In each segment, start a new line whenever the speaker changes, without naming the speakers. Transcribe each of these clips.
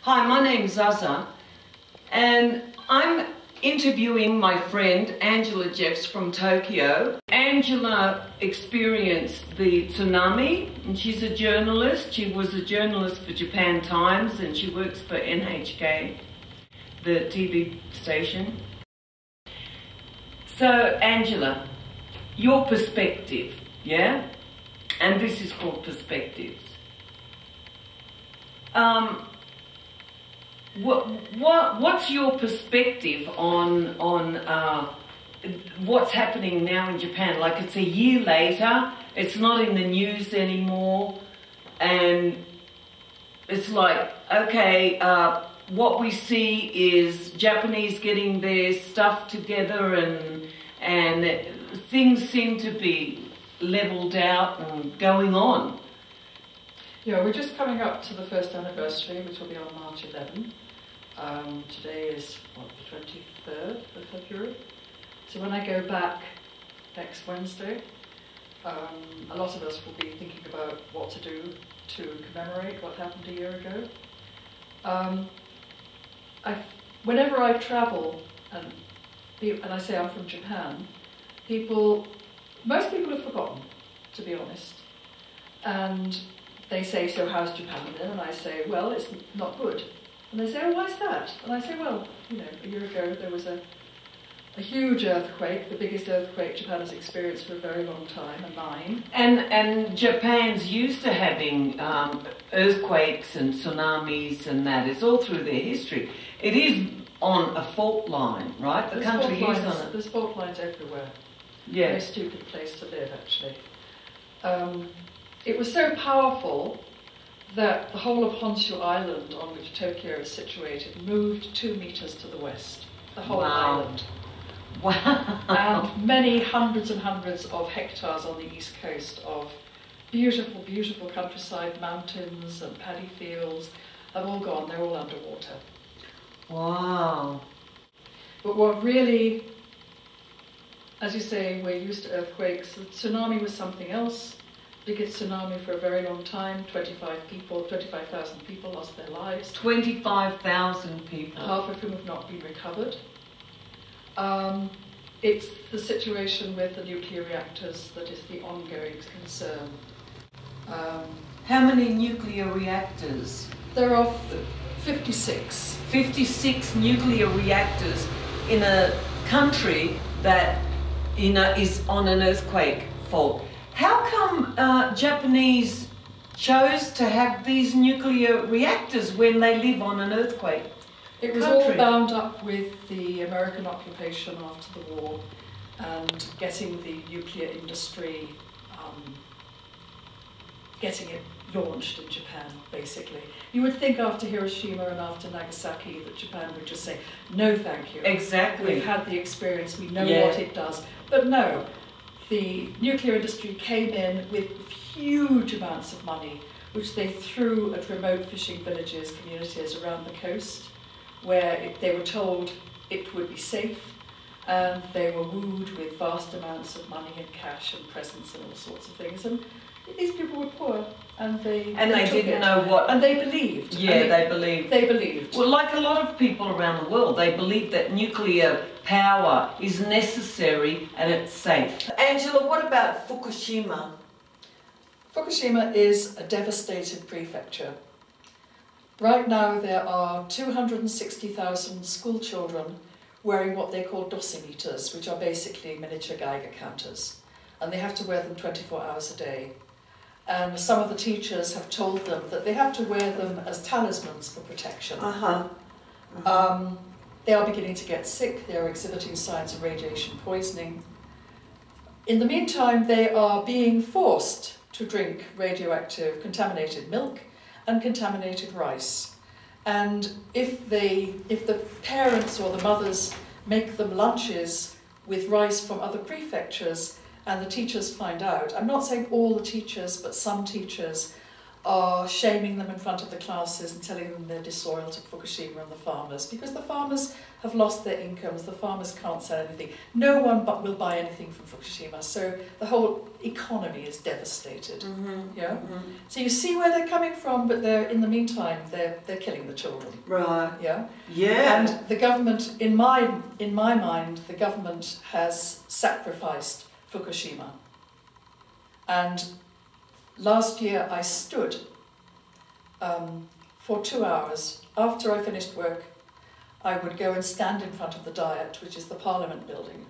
Hi, my name's Azzah, and I'm interviewing my friend Angela Jeffs from Tokyo. Angela experienced the tsunami, and she's a journalist. She was a journalist for Japan Times, and she works for NHK, the TV station. So, Angela, your perspective, yeah? And this is called perspectives. What's your perspective on what's happening now in Japan? Like, it's a year later, it's not in the news anymore, and it's like, okay, what we see is Japanese getting their stuff together, and things seem to be leveled out and going on.
Yeah, we're just coming up to the first anniversary, which will be on March 11. Today is, what, the 23rd of February? So when I go back next Wednesday, a lot of us will be thinking about what to do to commemorate what happened a year ago. Whenever I travel, and I say I'm from Japan, most people have forgotten, to be honest. And they say, so how's Japan then? And I say, well, it's not good. And they say, oh, why's that? And I say, well, a year ago there was a huge earthquake, the biggest earthquake Japan has experienced for a very long time, a 9.
And Japan's used to having earthquakes and tsunamis and that. It's all through their history. It is on a fault line, right? The country is on it.
There's fault lines everywhere.
Yeah.
Very stupid place to live, actually. It was so powerful that the whole of Honshu Island, on which Tokyo is situated, moved 2 meters to the west. The whole island.
Wow.
And many hundreds and hundreds of hectares on the east coast of beautiful, beautiful countryside, mountains and paddy fields have all gone. They're all underwater.
Wow.
But what really, as you say, we're used to earthquakes. The tsunami was something else. Biggest tsunami for a very long time. 25,000 people lost their lives.
25,000 people.
Half of whom have not been recovered. It's the situation with the nuclear reactors that is the ongoing concern.
How many nuclear reactors?
There are 56.
56 nuclear reactors in a country that is on an earthquake fault. How come Japanese chose to have these nuclear reactors when they live on an earthquake?
It was all bound up with the American occupation after the war and getting the nuclear industry, getting it launched in Japan, basically. You would think after Hiroshima and after Nagasaki that Japan would just say, no thank you.
Exactly.
We've had the experience, we know what it does. But no. The nuclear industry came in with huge amounts of money, which they threw at remote fishing villages, communities around the coast, where they were told it would be safe, and they were wooed with vast amounts of money and cash and presents and all sorts of things. And these people were poor, and they
didn't know what.
And they believed.
Yeah, they believed.
They believed.
Well, like a lot of people around the world, they believe that nuclear power is necessary and it's safe. Angela, what about Fukushima?
Fukushima is a devastated prefecture. Right now there are 260,000 school children wearing what they call dosimeters, which are basically miniature Geiger counters. And they have to wear them 24 hours a day. And some of the teachers have told them that they have to wear them as talismans for protection. They are beginning to get sick. They are exhibiting signs of radiation poisoning. In the meantime, they are being forced to drink radioactive contaminated milk and contaminated rice. And if the parents or the mothers make them lunches with rice from other prefectures and the teachers find out, I'm not saying all the teachers, but some teachers, are shaming them in front of the classes and telling them they're disloyal to Fukushima and the farmers, because the farmers have lost their incomes, the farmers can't sell anything. No one will buy anything from Fukushima, so the whole economy is devastated. Yeah. So you see where they're coming from, but in the meantime they're killing the children.
Right.
Yeah.
Yeah.
And the government, in my mind, the government has sacrificed Fukushima. And last year I stood for 2 hours. After I finished work, I would go and stand in front of the Diet, which is the Parliament building.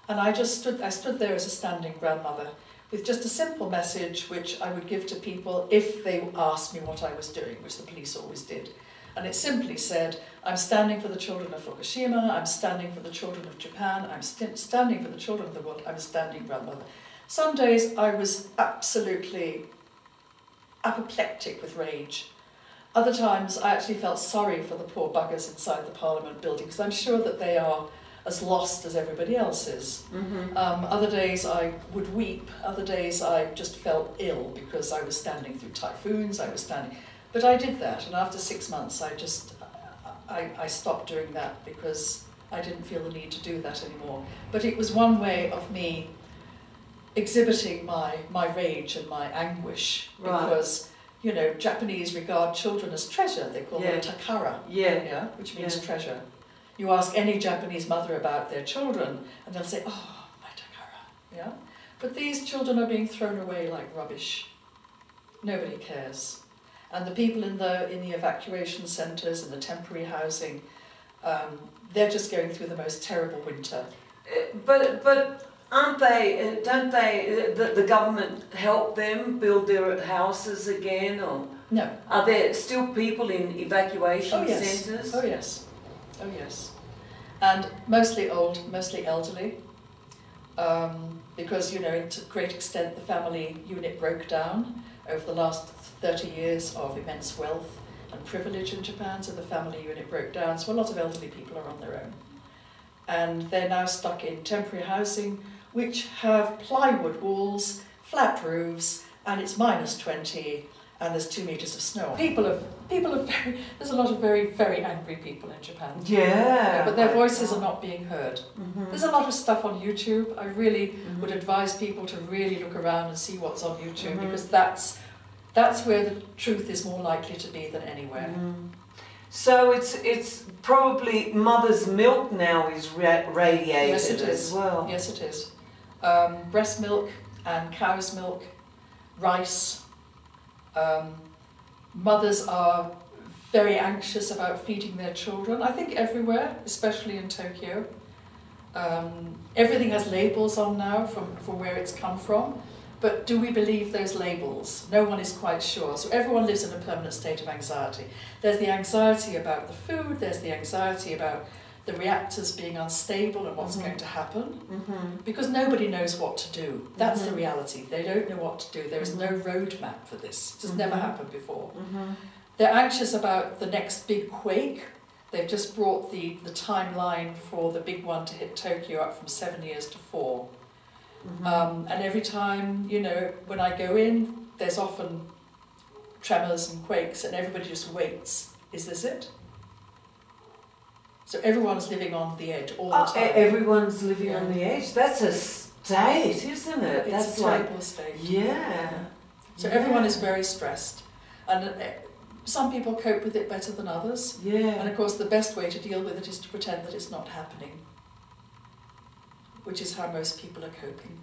And I stood there as a standing grandmother with just a simple message which I would give to people if they asked me what I was doing, which the police always did. And it simply said, I'm standing for the children of Fukushima, I'm standing for the children of Japan, I'm standing for the children of the world, I'm a standing grandmother. Some days I was absolutely apoplectic with rage. Other times I actually felt sorry for the poor buggers inside the Parliament building, because I'm sure that they are as lost as everybody else is. Other days I would weep, other days I just felt ill because I was standing through typhoons, but I did that, and after 6 months I stopped doing that because I didn't feel the need to do that anymore. But it was one way of me exhibiting my rage and my anguish, because Japanese regard children as treasure. They call them takara, which means treasure. You ask any Japanese mother about their children and they'll say, oh, my takara. But these children are being thrown away like rubbish. Nobody cares. And the people in the evacuation centres and the temporary housing, they're just going through the most terrible winter.
But don't the government help them build their houses again, or
no?
Are there still people in evacuation centres?
Oh yes, oh yes, and mostly old, mostly elderly, because to a great extent the family unit broke down over the last 30 years of immense wealth and privilege in Japan. So the family unit broke down. So a lot of elderly people are on their own, and they're now stuck in temporary housing, which have plywood walls, flat roofs, and it's -20, and there's 2 meters of snow. People are there's a lot of very, very angry people in Japan.
Yeah.
But their voices are not being heard. There's a lot of stuff on YouTube. I really would advise people to really look around and see what's on YouTube, because that's where the truth is more likely to be than anywhere.
So it's probably mother's milk now is radiated.
Yes, it is.
As well.
Yes, it is. Breast milk and cow's milk, rice. Mothers are very anxious about feeding their children. I think everywhere, especially in Tokyo. Everything has labels on now from where it's come from. But do we believe those labels? No one is quite sure. So everyone lives in a permanent state of anxiety. There's the anxiety about the food, there's the anxiety about the reactors being unstable and what's going to happen, because nobody knows what to do. That's the reality. They don't know what to do. There is no roadmap for this. It has never happened before. They're anxious about the next big quake. They've just brought the timeline for the big one to hit Tokyo up from 7 years to 4. And every time, when I go in, there's often tremors and quakes, and everybody just waits. Is this it? So everyone's living on the edge all the time.
Everyone's living on the edge. That's a state, isn't it?
It's a terrible state.
Yeah.
So everyone is very stressed. And some people cope with it better than others.
Yeah.
And of course the best way to deal with it is to pretend that it's not happening, which is how most people are coping.